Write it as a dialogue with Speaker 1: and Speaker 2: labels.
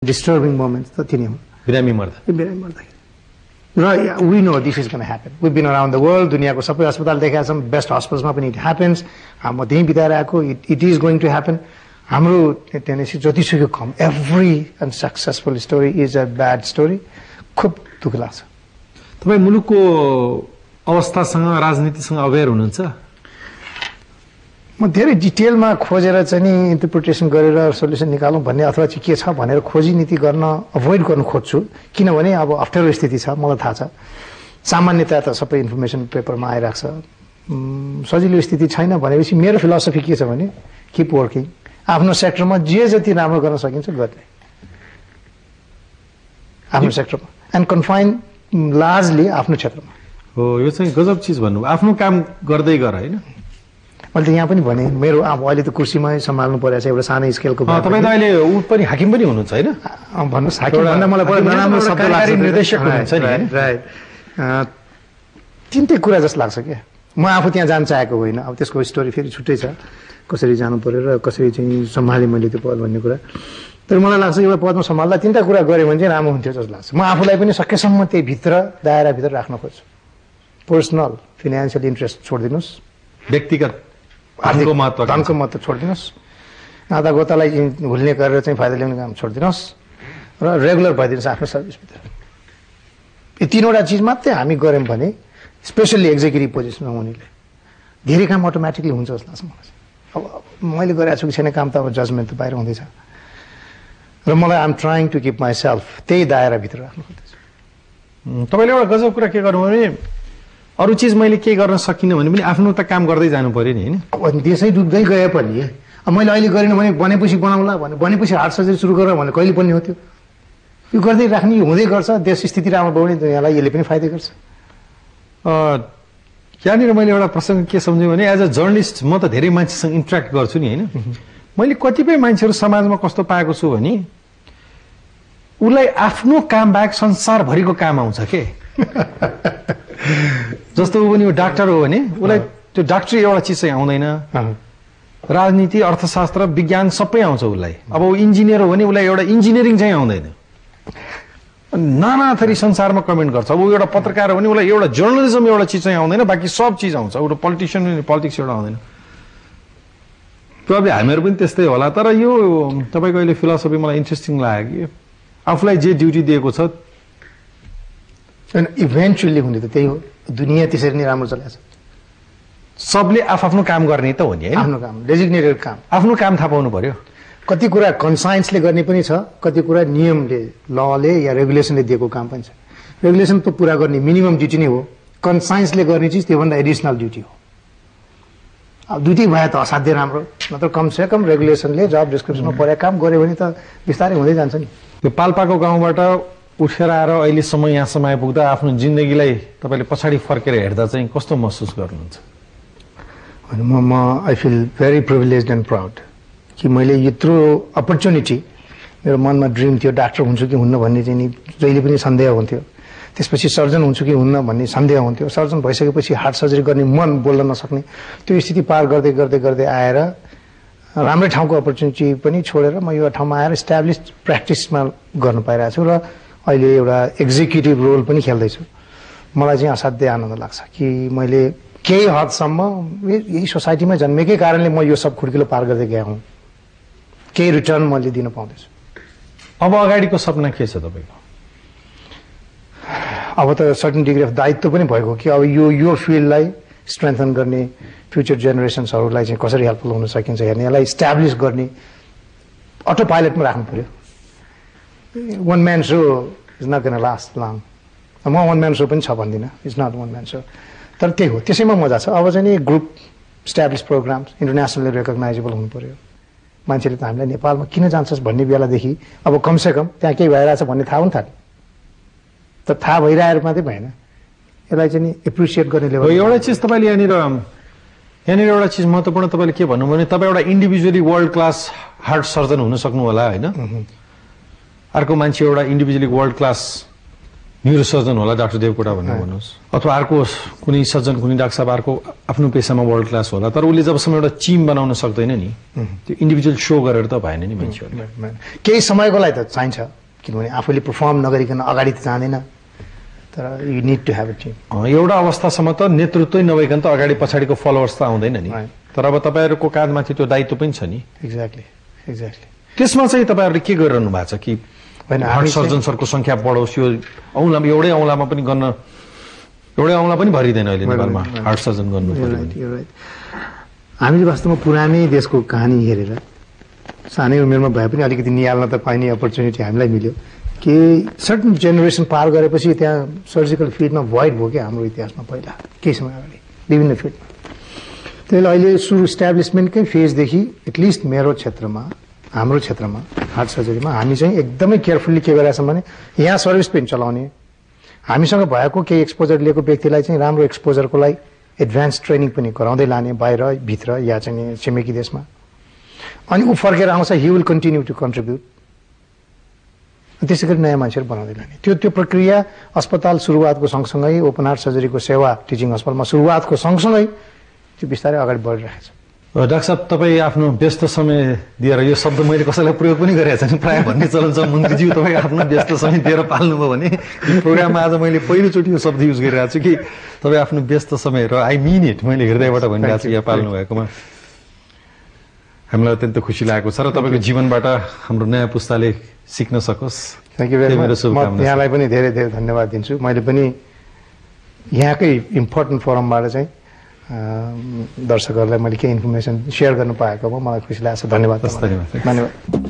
Speaker 1: Disturbing moments त तिनी हुन्
Speaker 2: बिरामी मर्दाखेरि
Speaker 1: र we know this is gonna happen we been around the world दुनियाँको सबै अस्पताल देखाएका छौँ बेस्ट हस्पिटल्समा पनि इट ह्यापन्स म त्यहीँ बिताएर आएको it is going to happen हाम्रो त्यहाँनिर जतिसुकै कम every and successful story is a bad story खुब दुःख लाग्छ
Speaker 2: तपाईँ मुलुकको अवस्थासँग राजनीतिसँग अवेर हुनुहुन्छ
Speaker 1: म धेरै डिटेलमा खोजेर चाहिँ नि इन्टरप्रिटेसन गरेर सोल्युसन निकालौँ भन्ने अथवा चाहिँ के छ भनेर खोजी नीति गर्न अभोइड गर्नु खोज्छु किनभने अब अप्ठ्यारो स्थिति छ मलाई थाहा छ सामान्यतया त सबै इन्फर्मेसन पेपरमा आइरहेको छ सजिलो स्थिति छैन भनेपछि मेरो फिलोसफी के छ भने किप वर्किङ आफ्नो सेक्टरमा जे जति राम्रो गर्न सकिन्छ गर्ने आफ्नो सेक्टरमा एन्ड कन्फाइन लार्जली आफ्नो क्षेत्रमा
Speaker 2: हो यो चाहिँ गजब चिज भन्नु आफ्नो काम गर्दै गर हैन
Speaker 1: मैले त यहाँ पनि भने मेरो अब अहिले त कुर्सीमै सम्हाल्नु परेको छ एउटा सानो स्केलको
Speaker 2: तपाईँ त अहिले ऊ पनि हाकिम पनि हुनुहुन्छ हैन
Speaker 1: भन्नुहोस् हाकिम भन्दा मलाई बडो नराम्रो शब्द लाग्छ
Speaker 2: निर्देशक हुनुहुन्छ नि हैन
Speaker 1: राइट तिनटै कुरा जस्तो लाग्छ क्या म आफू त्यहाँ जान चाहेको होइन अब त्यसको स्टोरी फेरि छुट्टै छ कसरी जानु पर्यो र कसरी चाहिँ सम्हालेँ मैले त्यो पद भन्ने कुरा तर मलाई लाग्छ एउटा पदमा सम्हाल्दा तिनवटा कुरा गरेँ भने चाहिँ राम्रो हुन्थ्यो जस्तो लाग्छ म आफूलाई पनि सकेसम्म त्यही भित्र दायराभित्र राख्न खोज्छु पर्सनल फिनान्सियल इन्ट्रेस्ट छोडिदिनुहोस्
Speaker 2: व्यक्तिगत धनको
Speaker 1: महत्त्व छोडिदिनुहोस् नाता गोतालाई भुल्ने गरेर चाहिँ फाइदा ल्याउने काम छोडिदिनुहोस् र रेगुलर भइदिनुहोस् आफ्नो सर्भिसभित्र यो तिनवटा चिज मात्रै हामी गऱ्यौँ भने स्पेसल्ली एक्जिक्युटिभ पोजिसनमा हुनेले धेरै काम अटोमेटिकली हुन्छ जस्तो लाग्छ मलाई अब मैले गरेको छु कि छैन काम त अब जजमेन्ट त बाहिर हुँदैछ र मलाई I'm trying to keep myself त्यही दायराभित्र राख्नु खोज्दैछु
Speaker 2: तपाईँले एउटा गजब कुरा के गर्नु भने अरू चिज मैले के गर्न सकिनँ भने पनि आफ्नो त काम गर्दै जानु पर्यो नि हैन
Speaker 1: अब देशै डुब्दै गए पनि अब मैले अहिले गरिनँ भने बनेपछि बनाउला बनेपछि हार्ट सर्जरी सुरु गरेर भने कहिले पनि हो त्यो यो गर्दै राख्ने हुँदै गर्छ देश स्थिति राम्रो बनाउने दुनियाँलाई यसले पनि फाइदा गर्छ
Speaker 2: यहाँनिर मैले एउटा प्रसङ्ग के सम्झेँ भने एज अ जर्नलिस्ट म त धेरै मान्छेसँग इन्ट्र्याक्ट गर्छु नि हैन मैले कतिपय मान्छेहरू समाजमा कस्तो पाएको छु भने उसलाई आफ्नो काम बाहेक संसारभरिको काम आउँछ के जस्तो ऊ पनि डाक्टर हो भने उसलाई त्यो डाक्टरी एउटा चिज चाहिँ आउँदैन राजनीति अर्थशास्त्र विज्ञान सबै आउँछ उसलाई अब ऊ इन्जिनियर हो भने उसलाई एउटा इन्जिनियरिङ चाहिँ आउँदैन नाना थरी संसारमा कमेन्ट गर्छ अब ऊ एउटा पत्रकार हो भने उसलाई एउटा जर्नलिजम एउटा चिज चाहिँ आउँदैन बाँकी सब चिज आउँछ एउटा पोलिटिसियन पोलिटिक्स एउटा आउँदैन प्रब्लम हामीहरू पनि त्यस्तै होला तर यो तपाईँको अहिले फिलोसफी मलाई इन्ट्रेस्टिङ लाग्यो कि आफूलाई जे ड्युटी दिएको छ
Speaker 1: इभेन्चुअली हुने त त्यही हो दुनियाँ त्यसरी नै राम्रो चलेको छ
Speaker 2: सबले आफ्नो काम गर्ने त हो नि हैन
Speaker 1: आफ्नो काम डेजिग्नेटेड काम
Speaker 2: आफ्नो काम थाहा पाउनु पर्यो
Speaker 1: कति कुरा कन्साइन्सले गर्ने पनि छ कति कुरा नियमले लले या रेगुलेसनले दिएको काम पनि छ रेगुलेसन त पुरा गर्ने मिनिमम ड्युटी नै हो कन्साइन्सले गर्ने चिज त्योभन्दा एडिसनल ड्युटी हो अब दुइटै भए त असाध्यै राम्रो नत्र कमसेकम रेगुलेसनले जब डिस्क्रिप्सनमा परेको काम गऱ्यो भने त बिस्तारै हुँदै जान्छ नि
Speaker 2: त्यो पाल्पाको गाउँबाट उठेर आएर अहिलेसम्म यहाँसम्म आइपुग्दा आफ्नो जिन्दगीलाई तपाईँले पछाडि फर्केर हेर्दा चाहिँ कस्तो महसुस गर्नुहुन्छ
Speaker 1: म I feel very privileged and proud कि मैले यत्रो अपर्च्युनिटी मेरो मनमा ड्रिम थियो डाक्टर हुन्छु कि हुन्न भन्ने चाहिँ नि जहिले पनि सन्देह हुन्थ्यो त्यसपछि सर्जन हुन्छु कि हुन्न भन्ने सन्देह हुन्थ्यो सर्जन भइसकेपछि हार्ट सर्जरी गर्ने मन बोल्न नसक्ने त्यो स्थिति पार गर्दै गर्दै गर्दै आएर राम्रै ठाउँको अपर्च्युनिटी पनि छोडेर म यो ठाउँमा आएर इस्टाब्लिस्ड प्र्याक्टिसमा गर्न पाइरहेको छु र अहिले एउटा एक्जिक्युटिभ रोल पनि खेल्दैछु मलाई चाहिँ असाध्यै आनन्द लाग्छ कि मैले केही हदसम्म यही सोसाइटीमा जन्मेकै कारणले म यो सब खुड्किलो पार गर्दै गएको हुँ केही रिटर्न मैले दिन पाउँदैछु
Speaker 2: अब अगाडिको सपना के छ तपाईँको
Speaker 1: अब त सर्टेन डिग्री अफ दायित्व पनि भएको कि अब यो फिल्डलाई स्ट्रेन्थन गर्ने फ्युचर जेनेरेसन्सहरूलाई चाहिँ कसरी हेल्पफुल हुन सकिन्छ हेर्ने यसलाई इस्टाब्लिस गर्ने अटो पाइलटमा राख्नु पर्यो one man show is not gonna last long म वान म्यान सो पनि छ भन्दिनँ is not one man show तर त्यही हो त्यसैमा मजा छ अब चाहिँ नि group establish programmes internationally recognizable हुनु पर्यो मान्छेले त हामीलाई नेपालमा किन जान्छस् भन्ने बेलादेखि अब कमसेकम त्यहाँ केही भइरहेछ भन्ने थाहा हुन थाल्यो त थाहा भइरहेको मात्रै भएन यसलाई चाहिँ नि एप्रिसिएट गर्ने लेभल
Speaker 2: एउटा चिज तपाईँले यहाँनिर एउटा चिज महत्त्वपूर्ण तपाईँले के भन्नु भने तपाईँ एउटा individually world class heart surgeon हुन सक्नु होला होइन अर्को मान्छे एउटा इन्डिभिजुअली वर्ल्ड क्लास न्युरोसर्जन होला डाक्टर देवकोटा भनेर भन्नुहोस्, अथवा अर्को कुनै सर्जन कुनै डाक्टर साहब अर्को आफ्नो पेसामा वर्ल्ड क्लास होला, तर उसले जबसम्म एउटा टिम बनाउन सक्दैन नि त्यो इन्डिभिजुअल सो गरेर त भएन नि मान्छेहरूले।
Speaker 1: केही समयको लागि त चाहिन्छ, किनभने आफूले पर्फर्म नगरिकन अगाडि त जाँदैन, तर you need to have a team.
Speaker 2: एउटा अवस्थासम्म त नेतृत्वै नभइकन त अगाडि पछाडिको फलोवर्स त आउँदैन नि, तर अब तपाईँहरूको काँधमाथि त्यो दायित्व पनि छ नि।
Speaker 1: Exactly exactly.
Speaker 2: त्यसमा चाहिँ तपाईँहरूले के गरिरहनु भएको छ कि
Speaker 1: होइन
Speaker 2: हार्ट सर्जन्सहरूको संख्या बढोस्, यो औँलामा एउटै औँलामा पनि गर्न एउटै औँला पनि भरिँदैन अहिले नेपालमा हार्ट सर्जन गर्नु पर्यो भने।
Speaker 1: हामीले वास्तवमा पुरानै देशको कहानी हेरेर सानै उमेरमा भए पनि अलिकति निहाल्न त पाइने अपर्च्युनिटी हामीलाई मिल्यो कि सर्टन जेनेरेसन पार गरेपछि त्यहाँ सर्जिकल फिल्डमा भोइड भयो क्या हाम्रो इतिहासमा पहिला केही समय अगाडि विभिन्न फिल्डमा। त्यसले अहिले सुरु इस्टाब्लिसमेन्टकै फेजदेखि एटलिस्ट मेरो क्षेत्रमा हाम्रो क्षेत्रमा हार्ट सर्जरीमा हामी चाहिँ एकदमै केयरफुल्ली के गरिरहेछौँ भने यहाँ सर्भिस पेन चलाउने, हामीसँग भएको केही एक्सपोजर लिएको व्यक्तिलाई चाहिँ राम्रो एक्सपोजरको लागि एडभान्स ट्रेनिङ पनि गराउँदै लाने बाहिर भित्र या चाहिँ छिमेकी देशमा, अनि ऊ फर्केर आउँछ he will continue to contribute, त्यसै गरी नयाँ मान्छेहरू बनाउँदै लाने। त्यो प्रक्रिया अस्पताल सुरुवातको सँगसँगै ओपन हार्ट सर्जरीको सेवा टिचिङ अस्पतालमा सुरुवातको सँगसँगै त्यो बिस्तारै अगाडि बढिरहेको छ।
Speaker 2: डाक्टर साहब तपाईँ आफ्नो व्यस्त समय दिएर, यो शब्द मैले कसैलाई प्रयोग पनि गरेको छैन, प्रायः भन्ने चलन छ मन्त्रीज्यू तपाईँ आफ्नो व्यस्त समय दिएर पाल्नुभयो भने, प्रोग्राममा आज मैले पहिलोचोटि यो शब्द युज गरिरहेको छु कि तपाईँ आफ्नो व्यस्त समय र आई मिन इट मैले हृदयबाट भनिरहेको छु यहाँ पाल्नु भएकोमा हामीलाई अत्यन्त खुसी लागेको छ र तपाईँको जीवनबाट हाम्रो नयाँ पुस्ताले सिक्न सकोस्।
Speaker 1: Thank you very much. म यहाँलाई पनि धेरै धेरै धन्यवाद दिन्छु। मैले पनि यहाँकै इम्पोर्टेन्ट फोरमबाट चाहिँ दर्शकहरूलाई मैले केही इन्फर्मेसन सेयर गर्नु पाएकोमा मलाई खुसी लागेको छ। धन्यवाद।
Speaker 2: धन्यवाद।